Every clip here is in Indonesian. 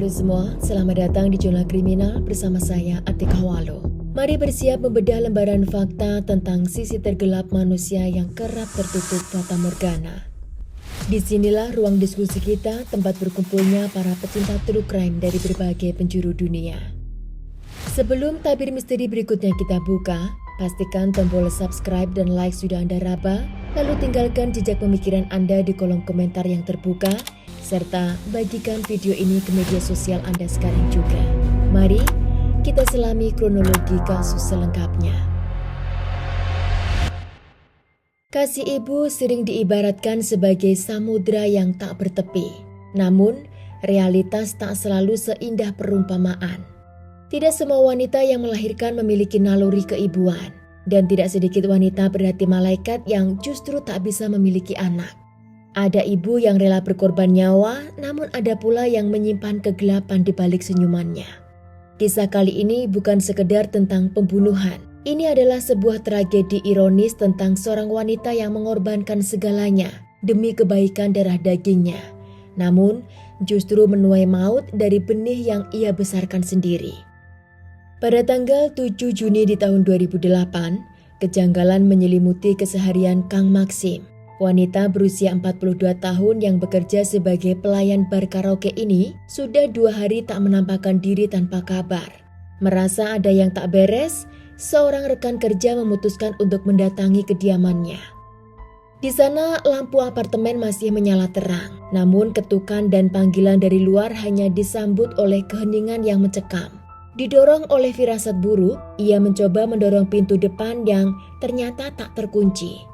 Halo semua, selamat datang di Jurnal Kriminal bersama saya Atika Walo. Mari bersiap membedah lembaran fakta tentang sisi tergelap manusia yang kerap tertutup fata morgana. Disinilah ruang diskusi kita, tempat berkumpulnya para pecinta true crime dari berbagai penjuru dunia. Sebelum tabir misteri berikutnya kita buka, pastikan tombol subscribe dan like sudah Anda raba, lalu tinggalkan jejak pemikiran Anda di kolom komentar yang terbuka, serta bagikan video ini ke media sosial Anda sekarang juga. Mari kita selami kronologi kasus selengkapnya. Kasih ibu sering diibaratkan sebagai samudra yang tak bertepi. Namun, realitas tak selalu seindah perumpamaan. Tidak semua wanita yang melahirkan memiliki naluri keibuan, dan tidak sedikit wanita berhati malaikat yang justru tak bisa memiliki anak. Ada ibu yang rela berkorban nyawa, namun ada pula yang menyimpan kegelapan di balik senyumannya. Kisah kali ini bukan sekedar tentang pembunuhan. Ini adalah sebuah tragedi ironis tentang seorang wanita yang mengorbankan segalanya demi kebaikan darah dagingnya. Namun, justru menuai maut dari benih yang ia besarkan sendiri. Pada tanggal 7 Juni di tahun 2008, kejanggalan menyelimuti keseharian Kang Maxim. Wanita berusia 42 tahun yang bekerja sebagai pelayan bar karaoke ini sudah 2 hari tak menampakkan diri tanpa kabar. Merasa ada yang tak beres, seorang rekan kerja memutuskan untuk mendatangi kediamannya. Di sana lampu apartemen masih menyala terang, namun ketukan dan panggilan dari luar hanya disambut oleh keheningan yang mencekam. Didorong oleh firasat buruk, ia mencoba mendorong pintu depan yang ternyata tak terkunci.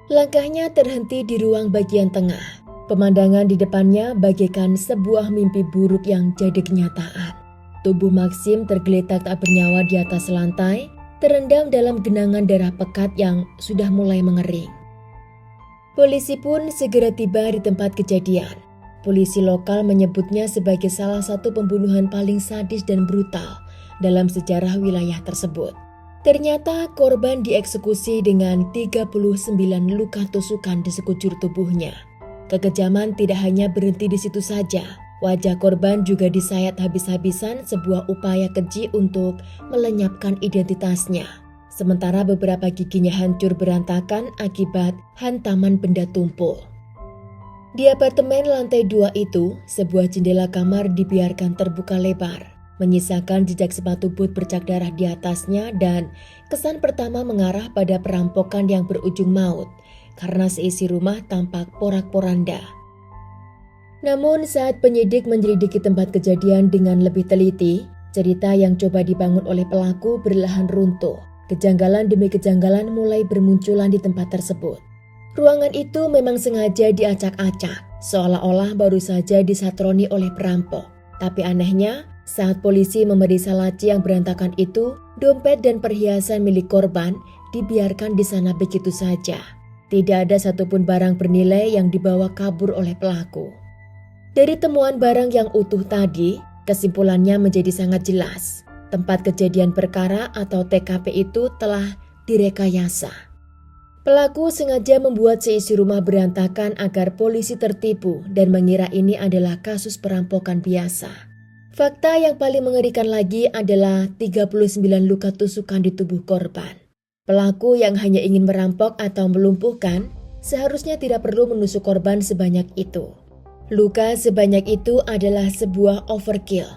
Langkahnya terhenti di ruang bagian tengah. Pemandangan di depannya bagaikan sebuah mimpi buruk yang jadi kenyataan. Tubuh Maxim tergeletak tak bernyawa di atas lantai, terendam dalam genangan darah pekat yang sudah mulai mengering. Polisi pun segera tiba di tempat kejadian. Polisi lokal menyebutnya sebagai salah satu pembunuhan paling sadis dan brutal dalam sejarah wilayah tersebut. Ternyata korban dieksekusi dengan 39 luka tusukan di sekujur tubuhnya. Kekejaman tidak hanya berhenti di situ saja. Wajah korban juga disayat habis-habisan, sebuah upaya keji untuk melenyapkan identitasnya. Sementara beberapa giginya hancur berantakan akibat hantaman benda tumpul. Di apartemen lantai 2 itu, sebuah jendela kamar dibiarkan terbuka lebar, menyisakan jejak sepatu but bercak darah di atasnya, dan kesan pertama mengarah pada perampokan yang berujung maut karena seisi rumah tampak porak-poranda. Namun saat penyidik menyelidiki tempat kejadian dengan lebih teliti, cerita yang coba dibangun oleh pelaku berlahan runtuh. Kejanggalan demi kejanggalan mulai bermunculan di tempat tersebut. Ruangan itu memang sengaja diacak-acak, seolah-olah baru saja disatroni oleh perampok. Tapi anehnya, saat polisi memeriksa laci yang berantakan itu, dompet dan perhiasan milik korban dibiarkan di sana begitu saja. Tidak ada satupun barang bernilai yang dibawa kabur oleh pelaku. Dari temuan barang yang utuh tadi, kesimpulannya menjadi sangat jelas. Tempat kejadian perkara atau TKP itu telah direkayasa. Pelaku sengaja membuat seisi rumah berantakan agar polisi tertipu dan mengira ini adalah kasus perampokan biasa. Fakta yang paling mengerikan lagi adalah 39 luka tusukan di tubuh korban. Pelaku yang hanya ingin merampok atau melumpuhkan seharusnya tidak perlu menusuk korban sebanyak itu. Luka sebanyak itu adalah sebuah overkill.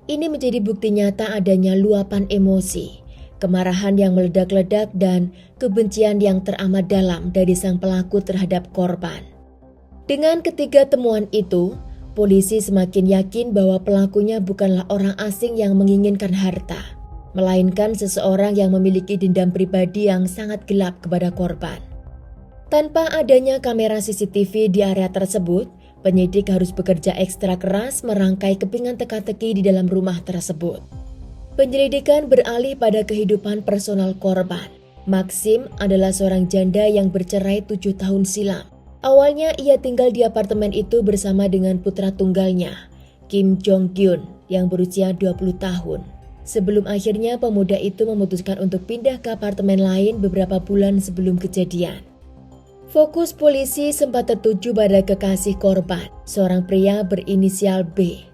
Ini menjadi bukti nyata adanya luapan emosi, kemarahan yang meledak-ledak, dan kebencian yang teramat dalam dari sang pelaku terhadap korban. Dengan ketiga temuan itu, polisi semakin yakin bahwa pelakunya bukanlah orang asing yang menginginkan harta, melainkan seseorang yang memiliki dendam pribadi yang sangat gelap kepada korban. Tanpa adanya kamera CCTV di area tersebut, penyidik harus bekerja ekstra keras merangkai kepingan teka-teki di dalam rumah tersebut. Penyelidikan beralih pada kehidupan personal korban. Maxim adalah seorang janda yang bercerai 7 tahun silam. Awalnya ia tinggal di apartemen itu bersama dengan putra tunggalnya, Kim Jong-gyun, yang berusia 20 tahun. Sebelum akhirnya pemuda itu memutuskan untuk pindah ke apartemen lain beberapa bulan sebelum kejadian. Fokus polisi sempat tertuju pada kekasih korban, seorang pria berinisial B.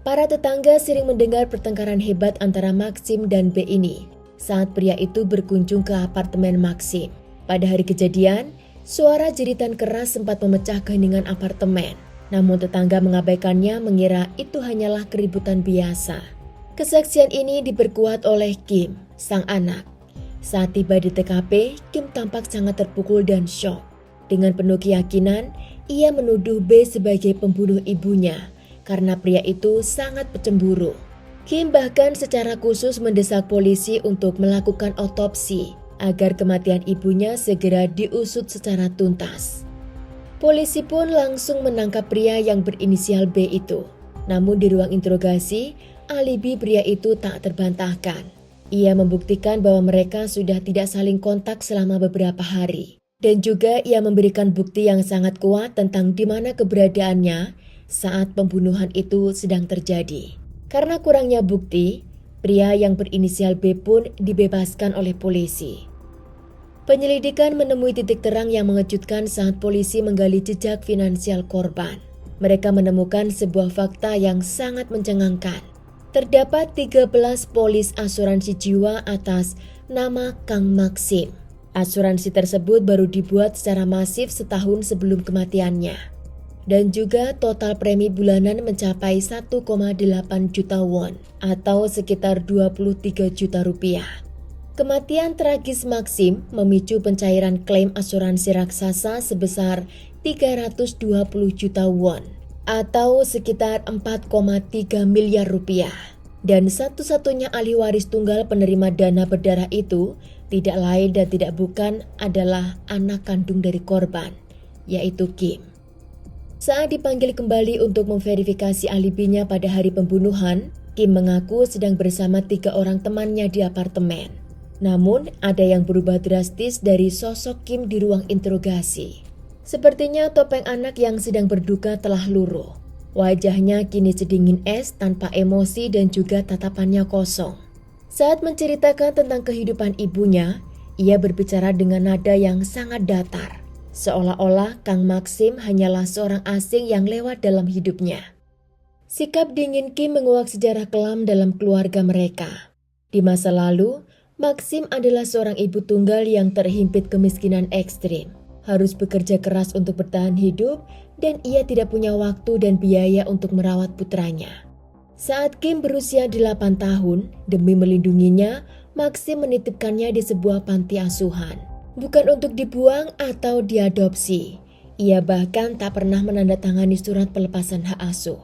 Para tetangga sering mendengar pertengkaran hebat antara Maxim dan B ini saat pria itu berkunjung ke apartemen Maxim. Pada hari kejadian, suara jeritan keras sempat memecah keheningan apartemen. Namun tetangga mengabaikannya, mengira itu hanyalah keributan biasa. Kesaksian ini diperkuat oleh Kim, sang anak. Saat tiba di TKP, Kim tampak sangat terpukul dan syok. Dengan penuh keyakinan, ia menuduh B sebagai pembunuh ibunya karena pria itu sangat pecemburu. Kim bahkan secara khusus mendesak polisi untuk melakukan otopsi agar kematian ibunya segera diusut secara tuntas. Polisi pun langsung menangkap pria yang berinisial B itu. Namun di ruang interogasi, alibi pria itu tak terbantahkan. Ia membuktikan bahwa mereka sudah tidak saling kontak selama beberapa hari. Dan juga ia memberikan bukti yang sangat kuat tentang di mana keberadaannya saat pembunuhan itu sedang terjadi. Karena kurangnya bukti, pria yang berinisial B pun dibebaskan oleh polisi. Penyelidikan menemui titik terang yang mengejutkan saat polisi menggali jejak finansial korban. Mereka menemukan sebuah fakta yang sangat mencengangkan. Terdapat 13 polis asuransi jiwa atas nama Kang Maxim. Asuransi tersebut baru dibuat secara masif setahun sebelum kematiannya. Dan juga total premi bulanan mencapai 1,8 juta won atau sekitar 23 juta rupiah. Kematian tragis Maxim memicu pencairan klaim asuransi raksasa sebesar 320 juta won atau sekitar 4,3 miliar rupiah. Dan satu-satunya ahli waris tunggal penerima dana berdarah itu tidak lain dan tidak bukan adalah anak kandung dari korban, yaitu Kim. Saat dipanggil kembali untuk memverifikasi alibinya pada hari pembunuhan, Kim mengaku sedang bersama 3 orang temannya di apartemen. Namun, ada yang berubah drastis dari sosok Kim di ruang interogasi. Sepertinya topeng anak yang sedang berduka telah luruh. Wajahnya kini sedingin es tanpa emosi dan juga tatapannya kosong. Saat menceritakan tentang kehidupan ibunya, ia berbicara dengan nada yang sangat datar. Seolah-olah Kang Maxim hanyalah seorang asing yang lewat dalam hidupnya. Sikap dingin Kim menguak sejarah kelam dalam keluarga mereka. Di masa lalu, Maxim adalah seorang ibu tunggal yang terhimpit kemiskinan ekstrim. Harus bekerja keras untuk bertahan hidup dan ia tidak punya waktu dan biaya untuk merawat putranya. Saat Kim berusia 8 tahun, demi melindunginya, Maxim menitipkannya di sebuah panti asuhan. Bukan untuk dibuang atau diadopsi. Ia bahkan tak pernah menandatangani surat pelepasan hak asuh.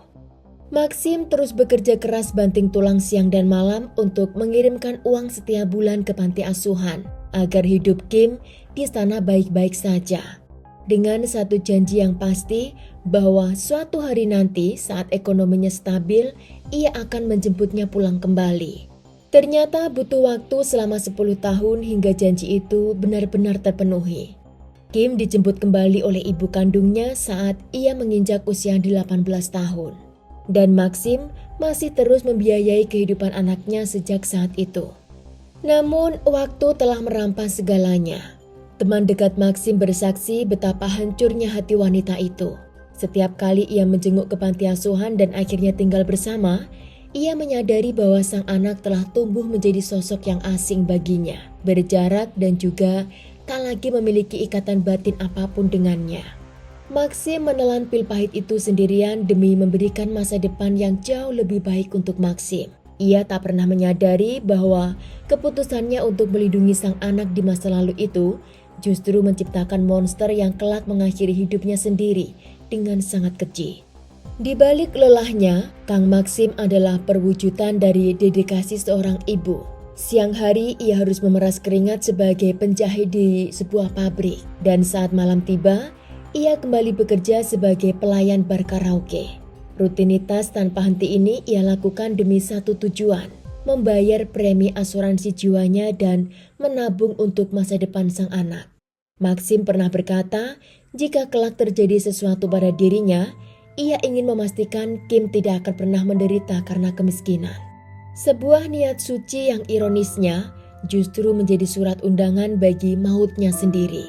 Maxim terus bekerja keras banting tulang siang dan malam untuk mengirimkan uang setiap bulan ke panti asuhan agar hidup Kim di sana baik-baik saja. Dengan satu janji yang pasti bahwa suatu hari nanti saat ekonominya stabil, ia akan menjemputnya pulang kembali. Ternyata butuh waktu selama 10 tahun hingga janji itu benar-benar terpenuhi. Kim dijemput kembali oleh ibu kandungnya saat ia menginjak usia 18 tahun. Dan Maxim masih terus membiayai kehidupan anaknya sejak saat itu. Namun waktu telah merampas segalanya. Teman dekat Maxim bersaksi betapa hancurnya hati wanita itu. Setiap kali ia menjenguk ke panti asuhan dan akhirnya tinggal bersama, ia menyadari bahwa sang anak telah tumbuh menjadi sosok yang asing baginya, berjarak dan juga tak lagi memiliki ikatan batin apapun dengannya. Maxim menelan pil pahit itu sendirian demi memberikan masa depan yang jauh lebih baik untuk Maxim. Ia tak pernah menyadari bahwa keputusannya untuk melindungi sang anak di masa lalu itu justru menciptakan monster yang kelak mengakhiri hidupnya sendiri dengan sangat keji. Di balik lelahnya, Kang Maxim adalah perwujudan dari dedikasi seorang ibu. Siang hari ia harus memeras keringat sebagai penjahit di sebuah pabrik. Dan saat malam tiba, ia kembali bekerja sebagai pelayan bar karaoke. Rutinitas tanpa henti ini ia lakukan demi satu tujuan, membayar premi asuransi jiwanya dan menabung untuk masa depan sang anak. Maxim pernah berkata, jika kelak terjadi sesuatu pada dirinya, ia ingin memastikan Kim tidak akan pernah menderita karena kemiskinan. Sebuah niat suci yang ironisnya justru menjadi surat undangan bagi mautnya sendiri.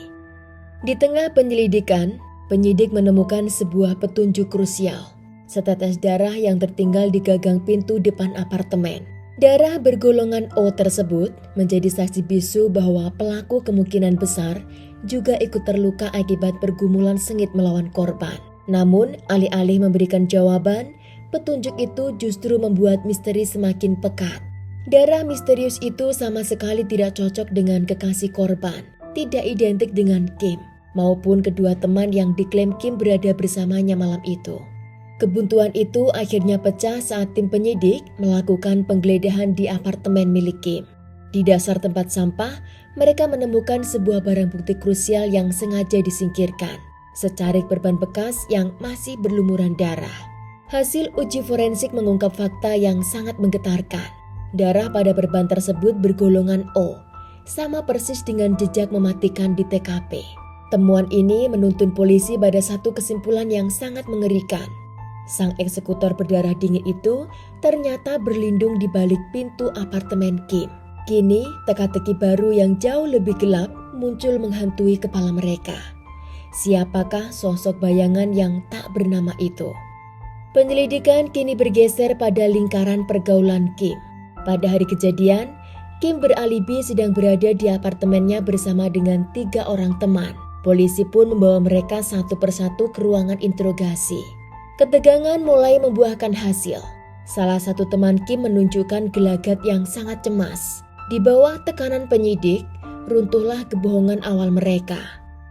Di tengah penyelidikan, penyidik menemukan sebuah petunjuk krusial. setetes darah yang tertinggal di gagang pintu depan apartemen. Darah bergolongan O tersebut menjadi saksi bisu bahwa pelaku kemungkinan besar juga ikut terluka akibat pergumulan sengit melawan korban. Namun, alih-alih memberikan jawaban, petunjuk itu justru membuat misteri semakin pekat. Darah misterius itu sama sekali tidak cocok dengan kekasih korban, tidak identik dengan Kim, maupun kedua teman yang diklaim Kim berada bersamanya malam itu. Kebuntuan itu akhirnya pecah saat tim penyidik melakukan penggeledahan di apartemen milik Kim. Di dasar tempat sampah, mereka menemukan sebuah barang bukti krusial yang sengaja disingkirkan, secarik perban bekas yang masih berlumuran darah. Hasil uji forensik mengungkap fakta yang sangat menggetarkan. Darah pada perban tersebut bergolongan O, sama persis dengan jejak mematikan di TKP. Temuan ini menuntun polisi pada satu kesimpulan yang sangat mengerikan. Sang eksekutor berdarah dingin itu ternyata berlindung di balik pintu apartemen Kim. Kini, teka-teki baru yang jauh lebih gelap muncul menghantui kepala mereka. Siapakah sosok bayangan yang tak bernama itu? Penyelidikan kini bergeser pada lingkaran pergaulan Kim. Pada hari kejadian, Kim beralibi sedang berada di apartemennya bersama dengan 3 orang teman. Polisi pun membawa mereka satu persatu ke ruangan interogasi. Ketegangan mulai membuahkan hasil. Salah satu teman Kim menunjukkan gelagat yang sangat cemas. Di bawah tekanan penyidik, runtuhlah kebohongan awal mereka.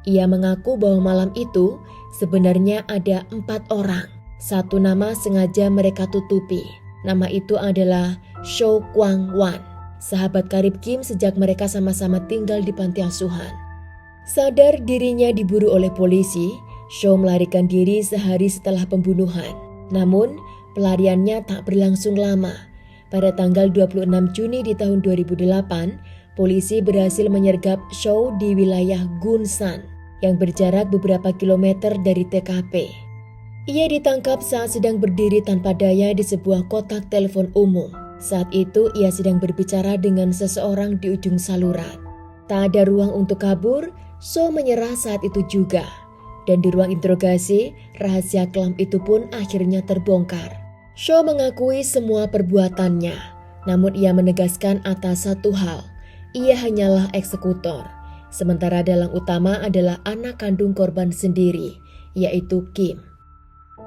Ia mengaku bahwa malam itu sebenarnya ada 4 orang. Satu nama sengaja mereka tutupi. Nama itu adalah Cho Kwang-wan, sahabat karib Kim sejak mereka sama-sama tinggal di panti asuhan. Sadar dirinya diburu oleh polisi, Cho melarikan diri sehari setelah pembunuhan. Namun, pelariannya tak berlangsung lama. Pada tanggal 26 Juni di tahun 2008, polisi berhasil menyergap Cho di wilayah Gunsan yang berjarak beberapa kilometer dari TKP. Ia ditangkap saat sedang berdiri tanpa daya di sebuah kotak telepon umum. Saat itu ia sedang berbicara dengan seseorang di ujung saluran. Tak ada ruang untuk kabur, Cho menyerah saat itu juga. Dan di ruang interogasi, rahasia kelam itu pun akhirnya terbongkar. Cho mengakui semua perbuatannya, namun ia menegaskan atas satu hal, ia hanyalah eksekutor. Sementara dalang utama adalah anak kandung korban sendiri, yaitu Kim.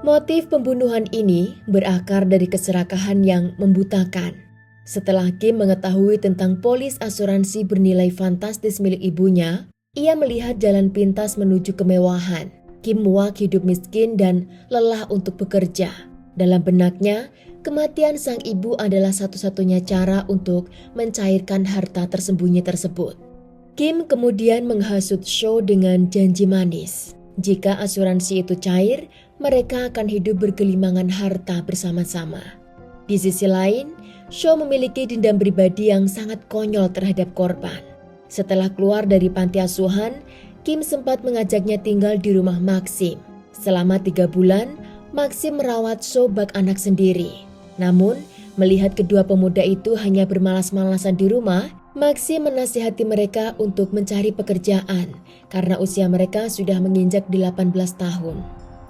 Motif pembunuhan ini berakar dari keserakahan yang membutakan. Setelah Kim mengetahui tentang polis asuransi bernilai fantastis milik ibunya, ia melihat jalan pintas menuju kemewahan. Kim muak hidup miskin dan lelah untuk bekerja. Dalam benaknya, kematian sang ibu adalah satu-satunya cara untuk mencairkan harta tersembunyi tersebut. Kim kemudian menghasut Cho dengan janji manis. Jika asuransi itu cair, mereka akan hidup bergelimangan harta bersama-sama. Di sisi lain, Cho memiliki dendam pribadi yang sangat konyol terhadap korban. Setelah keluar dari panti asuhan, Kim sempat mengajaknya tinggal di rumah Maxim. Selama 3 bulan, Maxim merawat Cho bak anak sendiri. Namun, melihat kedua pemuda itu hanya bermalas-malasan di rumah, Maxim menasihati mereka untuk mencari pekerjaan karena usia mereka sudah menginjak 18 tahun.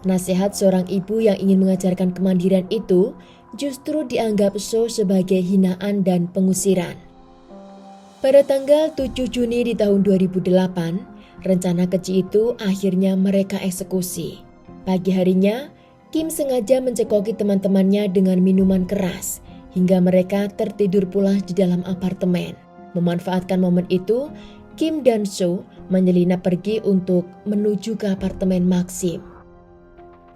Nasihat seorang ibu yang ingin mengajarkan kemandirian itu justru dianggap Cho sebagai hinaan dan pengusiran. Pada tanggal 7 Juni di tahun 2008, rencana keji itu akhirnya mereka eksekusi. Pagi harinya, Kim sengaja mencekoki teman-temannya dengan minuman keras hingga mereka tertidur pula di dalam apartemen. Memanfaatkan momen itu, Kim dan Cho menyelinap pergi untuk menuju ke apartemen Maxim.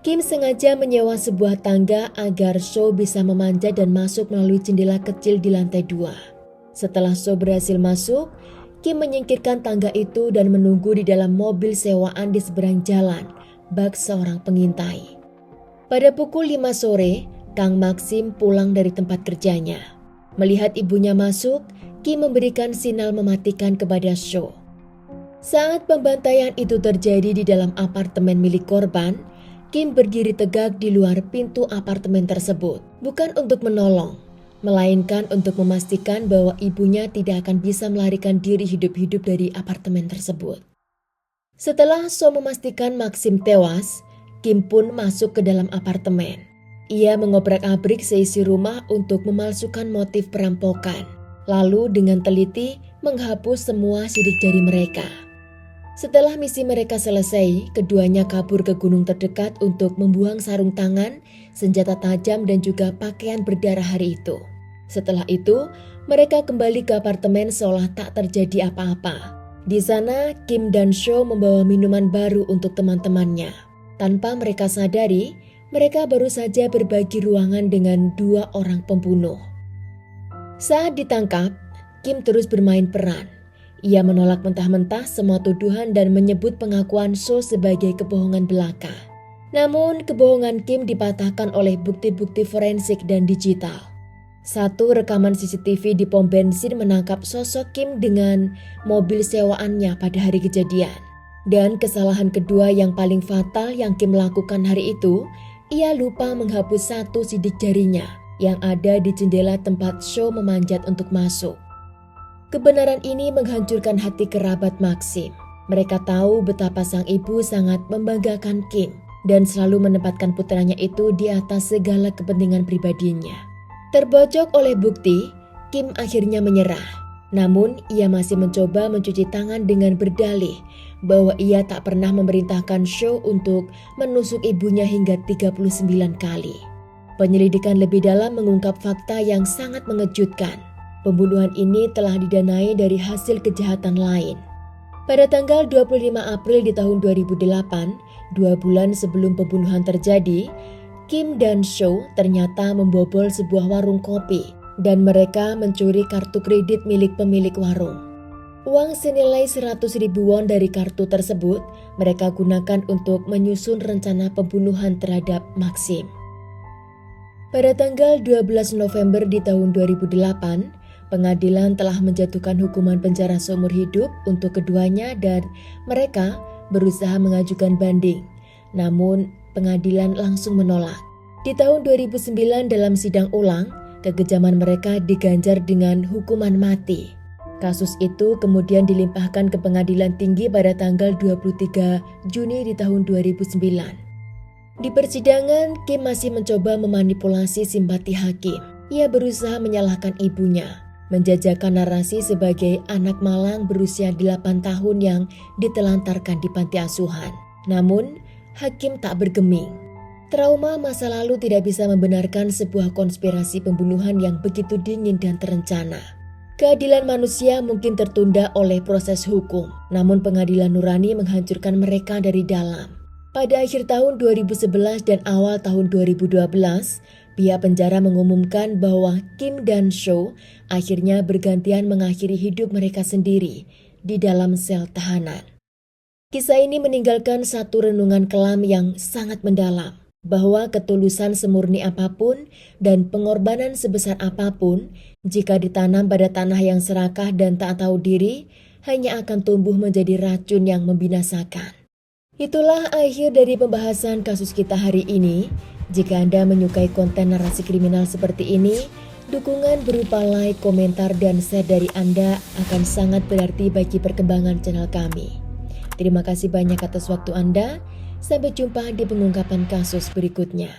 Kim sengaja menyewa sebuah tangga agar Cho bisa memanjat dan masuk melalui jendela kecil di lantai 2. Setelah Cho berhasil masuk, Kim menyingkirkan tangga itu dan menunggu di dalam mobil sewaan di seberang jalan, bak seorang pengintai. Pada pukul 5 sore, Kang Maxim pulang dari tempat kerjanya. Melihat ibunya masuk, Kim memberikan sinyal mematikan kepada Cho. Saat pembantaian itu terjadi di dalam apartemen milik korban, Kim berdiri tegak di luar pintu apartemen tersebut, bukan untuk menolong, melainkan untuk memastikan bahwa ibunya tidak akan bisa melarikan diri hidup-hidup dari apartemen tersebut. Setelah Cho memastikan Maxim tewas, Kim pun masuk ke dalam apartemen. ia mengobrak-abrik seisi rumah untuk memalsukan motif perampokan, lalu dengan teliti menghapus semua sidik jari mereka. Setelah misi mereka selesai, keduanya kabur ke gunung terdekat untuk membuang sarung tangan, senjata tajam dan juga pakaian berdarah hari itu. Setelah itu, mereka kembali ke apartemen seolah tak terjadi apa-apa. Di sana, Kim dan Sho membawa minuman baru untuk teman-temannya. Tanpa mereka sadari, mereka baru saja berbagi ruangan dengan 2 orang pembunuh. Saat ditangkap, Kim terus bermain peran. Ia menolak mentah-mentah semua tuduhan dan menyebut pengakuan Sho sebagai kebohongan belaka. Namun, kebohongan Kim dipatahkan oleh bukti-bukti forensik dan digital. Satu rekaman CCTV di pom bensin menangkap sosok Kim dengan mobil sewaannya pada hari kejadian. Dan kesalahan kedua yang paling fatal yang Kim lakukan hari itu, ia lupa menghapus satu sidik jarinya yang ada di jendela tempat Sho memanjat untuk masuk. Kebenaran ini menghancurkan hati kerabat Maxim. Mereka tahu betapa sang ibu sangat membanggakan Kim dan selalu menempatkan putranya itu di atas segala kepentingan pribadinya. Terbojok oleh bukti, Kim akhirnya menyerah. Namun, ia masih mencoba mencuci tangan dengan berdalih bahwa ia tak pernah memerintahkan Sho untuk menusuk ibunya hingga 39 kali. Penyelidikan lebih dalam mengungkap fakta yang sangat mengejutkan. Pembunuhan ini telah didanai dari hasil kejahatan lain. Pada tanggal 25 April di tahun 2008, 2 bulan sebelum pembunuhan terjadi, Kim dan Sho ternyata membobol sebuah warung kopi dan mereka mencuri kartu kredit milik pemilik warung. Uang senilai 100.000 won dari kartu tersebut mereka gunakan untuk menyusun rencana pembunuhan terhadap Maxim. Pada tanggal 12 November di tahun 2008, pengadilan telah menjatuhkan hukuman penjara seumur hidup untuk keduanya dan mereka berusaha mengajukan banding. Namun, pengadilan langsung menolak. Di tahun 2009 dalam sidang ulang, kekejaman mereka diganjar dengan hukuman mati. Kasus itu kemudian dilimpahkan ke pengadilan tinggi pada tanggal 23 Juni di tahun 2009. Di persidangan, Kim masih mencoba memanipulasi simpati hakim. Ia berusaha menyalahkan ibunya, menjajakan narasi sebagai anak malang berusia 8 tahun yang ditelantarkan di panti asuhan. Namun, hakim tak bergeming. Trauma masa lalu tidak bisa membenarkan sebuah konspirasi pembunuhan yang begitu dingin dan terencana. Keadilan manusia mungkin tertunda oleh proses hukum, namun pengadilan nurani menghancurkan mereka dari dalam. Pada akhir tahun 2011 dan awal tahun 2012, pihak penjara mengumumkan bahwa Kim dan Sho akhirnya bergantian mengakhiri hidup mereka sendiri di dalam sel tahanan. Kisah ini meninggalkan satu renungan kelam yang sangat mendalam, bahwa ketulusan semurni apapun dan pengorbanan sebesar apapun, jika ditanam pada tanah yang serakah dan tak tahu diri, hanya akan tumbuh menjadi racun yang membinasakan. Itulah akhir dari pembahasan kasus kita hari ini. Jika Anda menyukai konten narasi kriminal seperti ini, dukungan berupa like, komentar, dan share dari Anda akan sangat berarti bagi perkembangan channel kami. Terima kasih banyak atas waktu Anda. Sampai jumpa di pengungkapan kasus berikutnya.